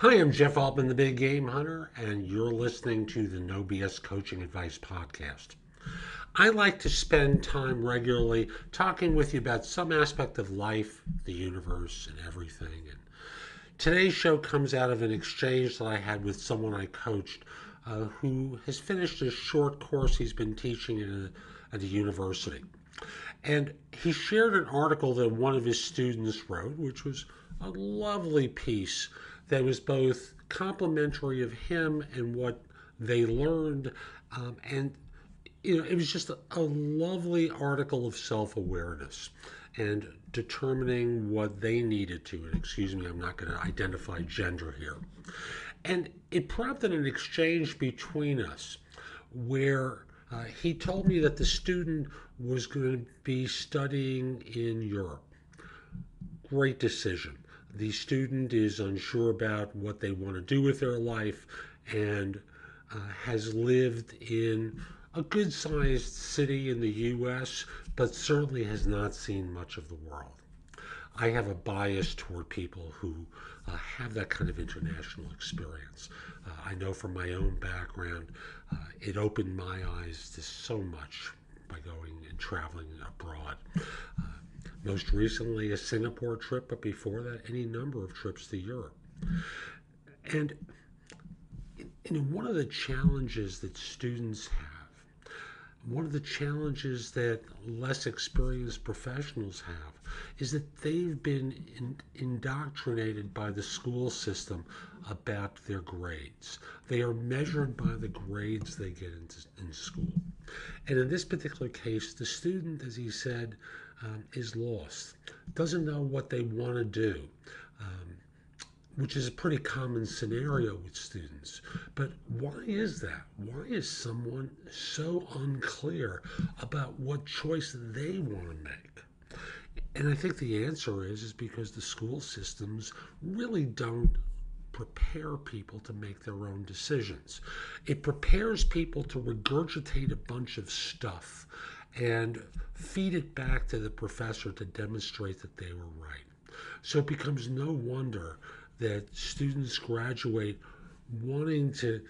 Hi, I'm Jeff Altman, the Big Game Hunter, and you're listening to the No BS Coaching Advice Podcast. I like to spend time regularly talking with you about some aspect of life, the universe, and everything. And today's show comes out of an exchange that I had with someone I coached who has finished a short course he's been teaching at a university. And he shared an article that one of his students wrote, which was a lovely piece that was both complimentary of him and what they learned. And it was just a lovely article of self awareness and determining what they needed to. And excuse me, I'm not going to identify gender here. And it prompted an exchange between us where he told me that the student was going to be studying in Europe. Great decision. The student is unsure about what they want to do with their life and has lived in a good sized city in the U.S., but certainly has not seen much of the world. I have a bias toward people who have that kind of international experience. I know from my own background, it opened my eyes to so much by going and traveling abroad. Most recently, a Singapore trip, but before that, any number of trips to Europe. And one of the challenges that students have, one of the challenges that less experienced professionals have, is that they've been indoctrinated by the school system about their grades. They are measured by the grades they get in school. And in this particular case, the student, as he said, is lost, doesn't know what they want to do. Um, which is a pretty common scenario with students. But why is that? Why is someone so unclear about what choice they want to make? And I think the answer is because the school systems really don't prepare people to make their own decisions. It prepares people to regurgitate a bunch of stuff and feed it back to the professor to demonstrate that they were right. So it becomes no wonder that students graduate wanting to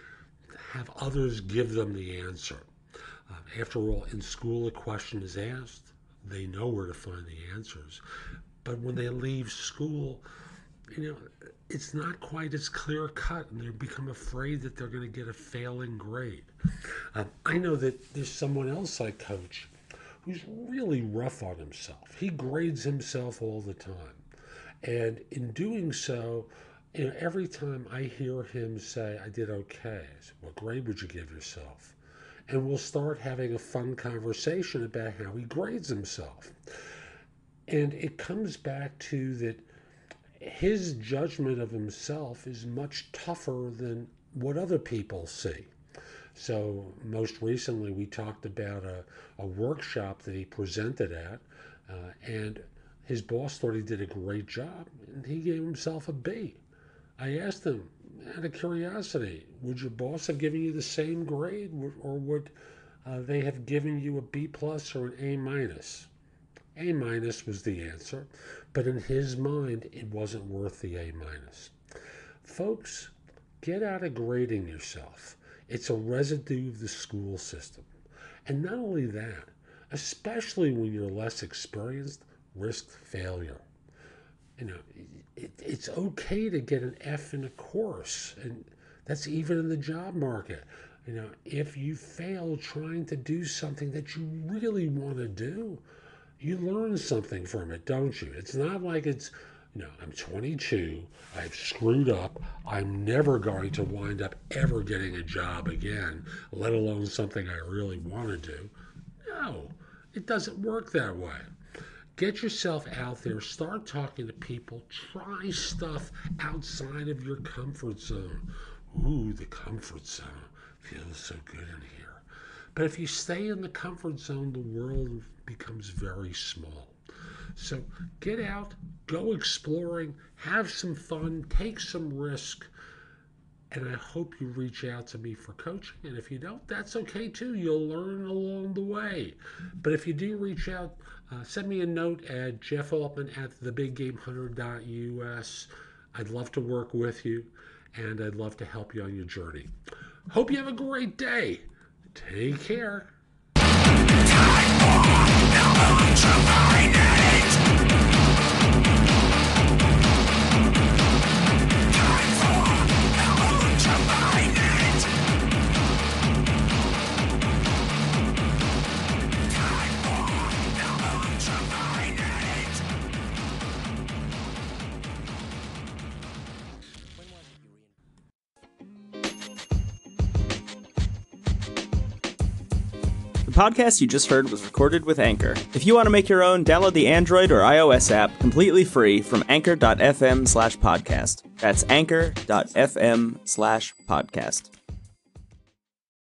have others give them the answer. After all, in school, a question is asked, they know where to find the answers. But when they leave school, you know, it's not quite as clear cut, and they become afraid that they're going to get a failing grade. I know that there's someone else I coach who's really rough on himself. He grades himself all the time. And in doing so, every time I hear him say, I did okay, I say, what grade would you give yourself? And we'll start having a fun conversation about how he grades himself. And it comes back to that his judgment of himself is much tougher than what other people see. So, most recently, we talked about a workshop that he presented at, and his boss thought he did a great job, and he gave himself a B. I asked him, out of curiosity, would your boss have given you the same grade, or would they have given you a B plus or an A minus? A minus was the answer, but in his mind, it wasn't worth the A minus. Folks, get out of grading yourself. It's a residue of the school system. And not only that, especially when you're less experienced, risk failure. You know, it's okay to get an F in a course, and that's even in the job market. If you fail trying to do something that you really want to do, you learn something from it, don't you? It's not like I'm 22, I've screwed up, I'm never going to wind up ever getting a job again, let alone something I really want to do. No, it doesn't work that way. Get yourself out there, start talking to people, try stuff outside of your comfort zone. Ooh, the comfort zone feels so good in here. But if you stay in the comfort zone, the world becomes very small. So get out, go exploring, have some fun, take some risk, and I hope you reach out to me for coaching. And if you don't, that's okay too. You'll learn along the way. But if you do reach out, send me a note at jeffaltman@thebiggamehunter.us. I'd love to work with you. and I'd love to help you on your journey. Hope you have a great day. Take care. The podcast you just heard was recorded with Anchor. If you want to make your own, download the Android or iOS app completely free from anchor.fm/podcast. That's anchor.fm/podcast.